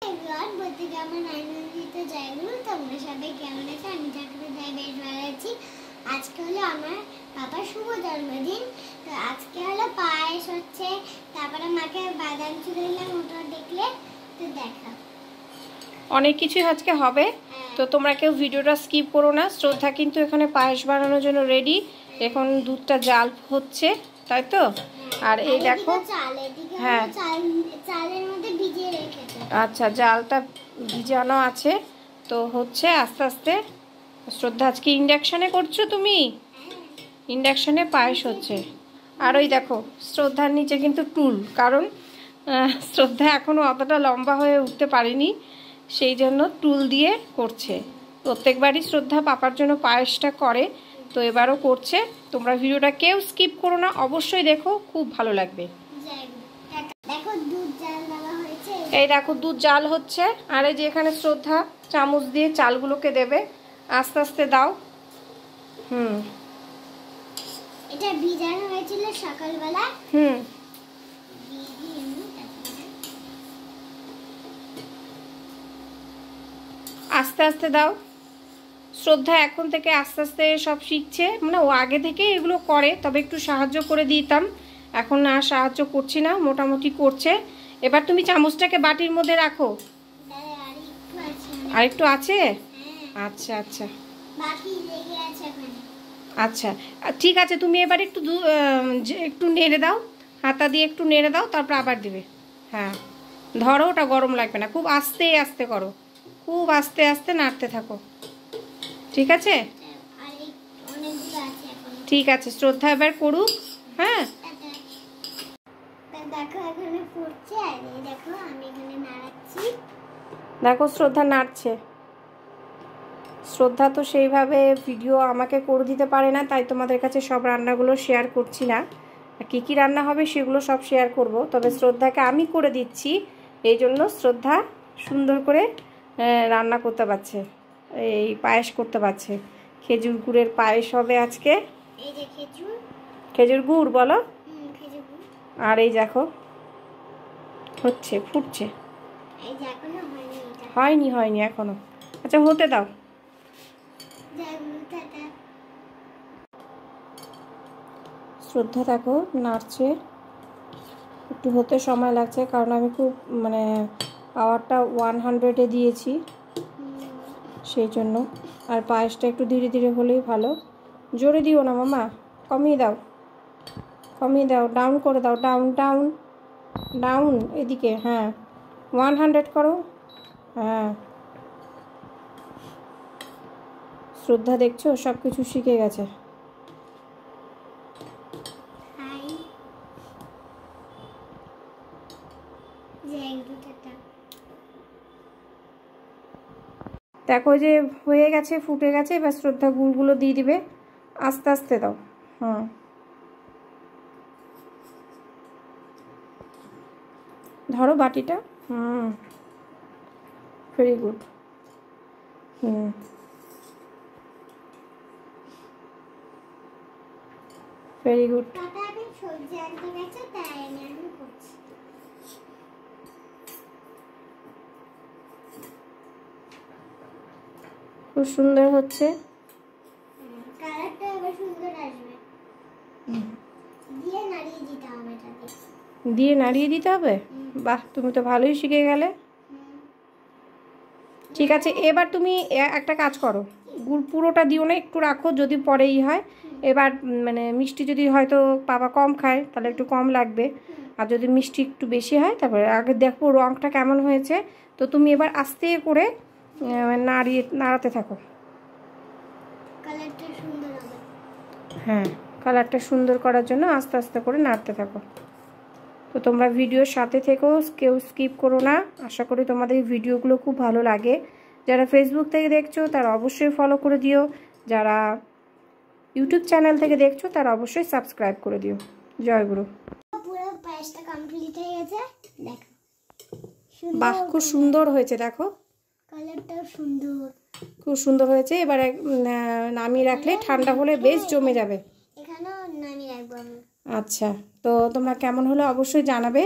Everyone, বলতে কেমন আনন্দিত জয়গুরু। তোমরা সবাই কেমন আছো? আমি ঠাকুরের দয়ায় বেশ ভালো আছি। আজকে হলো আমার বাবার শুভ জন্মদিন। তো আজকে হলো পায়েস হচ্ছে, তারপরে মাকে বাদাম চুড়ে দিলাম, ওটা দেখলে তো দেখা অনেক কিছুই আজকে হবে। তো তোমরা কেউ ভিডিওটা স্কিপ করো না। শ্রদ্ধা কিন্তু এখানে পায়েস বানানোর জন্য রেডি। এখন দুধটা জাল হচ্ছে, তাই তো? আর এই দেখো, হ্যাঁ চালের মধ্যে ভিজিয়ে রেখেছে। আচ্ছা, জালটা ভিজানো আছে তো হচ্ছে আস্তে আস্তে। শ্রদ্ধা আজকে ইন্ডাকশানে করছো তুমি? ইন্ডাকশানে পায়েস হচ্ছে। আর ওই দেখো, শ্রদ্ধার নিচে কিন্তু টুল, কারণ শ্রদ্ধা এখনও অতটা লম্বা হয়ে উঠতে পারেনি, সেই জন্য টুল দিয়ে করছে। প্রত্যেকবারই শ্রদ্ধা পাপার জন্য পায়েসটা করে, তো এবারও করছে। তোমরা ভিডিওটা কেউ স্কিপ করো না, অবশ্যই দেখো, খুব ভালো লাগবে। এই দেখো দুধ জাল হচ্ছে, আর এই যে এখানে শ্রদ্ধা চামচ দিয়ে চালগুলোকে দেবে। আস্তে আস্তে দাও। এটা ভিজানো হয়েছিল সকালবেলা। আস্তে আস্তে দাও। শ্রদ্ধা এখন থেকে আস্তে আস্তে সব শিখছে, মানে ও আগে থেকে এগুলো করে, তবে একটু সাহায্য করে দিতাম, এখন আর সাহায্য করছি না, মোটামুটি করছে। এবার তুমি চামচটাকে বাটির মধ্যে রাখো। আর একটু আছে? আচ্ছা আচ্ছা আচ্ছা, ঠিক আছে। তুমি এবার একটু নেড়ে দাও, হাতা দিয়ে একটু নেড়ে দাও, তারপর আবার দিবে। হ্যাঁ, ধরো, ওটা গরম লাগবে না, খুব আস্তে আস্তে করো, খুব আস্তে আস্তে নাড়তে থাকো, ঠিক আছে? ঠিক আছে, শ্রদ্ধা এবার করুক। হ্যাঁ, দেখো শ্রদ্ধা নাড়ছে। শ্রদ্ধা তো সেইভাবে ভিডিও আমাকে করে দিতে পারে না, তাই তোমাদের কাছে সব রান্নাগুলো শেয়ার করছি না। কী কী রান্না হবে সেগুলো সব শেয়ার করব, তবে শ্রদ্ধাকে আমি করে দিচ্ছি, এই জন্য শ্রদ্ধা সুন্দর করে রান্না করতে পারছে, এই পায়েস করতে পারছে। খেজুর গুড়ের পায়েস হবে আজকে। খেজুর গুড় বলো। আর এই দেখো হচ্ছে, ফুটছে। হয়নি হয়নি এখনো। আচ্ছা, হতে দাও। শ্রদ্ধা দেখো নাড়ছে, একটু হতে সময় লাগছে, কারণ আমি খুব পাওয়ারটা 100-এ দিয়েছি, সেই জন্য। আর পায়েসটা একটু ধীরে ধীরে হলেই ভালো। জোরে দিও না মামা, কমিয়ে দাও, কমিয়ে দাও, ডাউন করে দাও, ডাউন ডাউন ডাউন, এদিকে। হ্যাঁ, 100 করো। হ্যাঁ, শ্রদ্ধা দেখছো সব কিছু শিখে গেছে। দেখো যে হয়ে গেছে, ফুটে গেছে। এবার শ্রদ্ধা গুড়গুলো দিয়ে দিবে, আস্তে আস্তে দাও। হ্যাঁ, ধরো বাটিটা। Very good. Very good. খুব সুন্দর হচ্ছে। দিয়ে নাড়িয়ে দিতে হবে। বাহ, তুমি তো ভালোই শিখে গেলে। ঠিক আছে, এবার তুমি একটা কাজ করো, গুড় পুরোটা দিও না, একটু রাখো, যদি পরেই হয়। এবার মিষ্টি যদি হয়তো বাবা কম খায়, তাহলে একটু কম লাগবে। আর যদি মিষ্টি একটু বেশি হয়, তারপরে আগে দেখো রঙটা কেমন হয়েছে। তো তুমি এবার আস্তে করে নাড়াতে থাকো। হ্যাঁ, কালারটা সুন্দর করার জন্য আস্তে আস্তে করে নাড়তে থাকো। তো তোমরা ভিডিওর সাথে থেকো, কেউ স্কিপ করো না। আশা করি তোমাদের এই ভিডিওগুলো খুব ভালো লাগে। যারা ফেসবুক থেকে দেখছো তারা অবশ্যই ফলো করে দিও, যারা ইউটিউব চ্যানেল থেকে দেখছো তারা অবশ্যই সাবস্ক্রাইব করে দিও। জয়গুরু। পুরো পায়েসটা কমপ্লিট হয়ে গেছে, দেখো। বাহ, খুব সুন্দর হয়েছে, দেখো কালারটাও সুন্দর, খুব সুন্দর হয়েছে। এবার নামিয়ে রাখলে ঠান্ডা হলে বেশ জমে যাবে। এখানেও নামিয়ে রাখবো আমি। আচ্ছা, তো তোমরা কেমন হলো অবশ্যই জানাবে।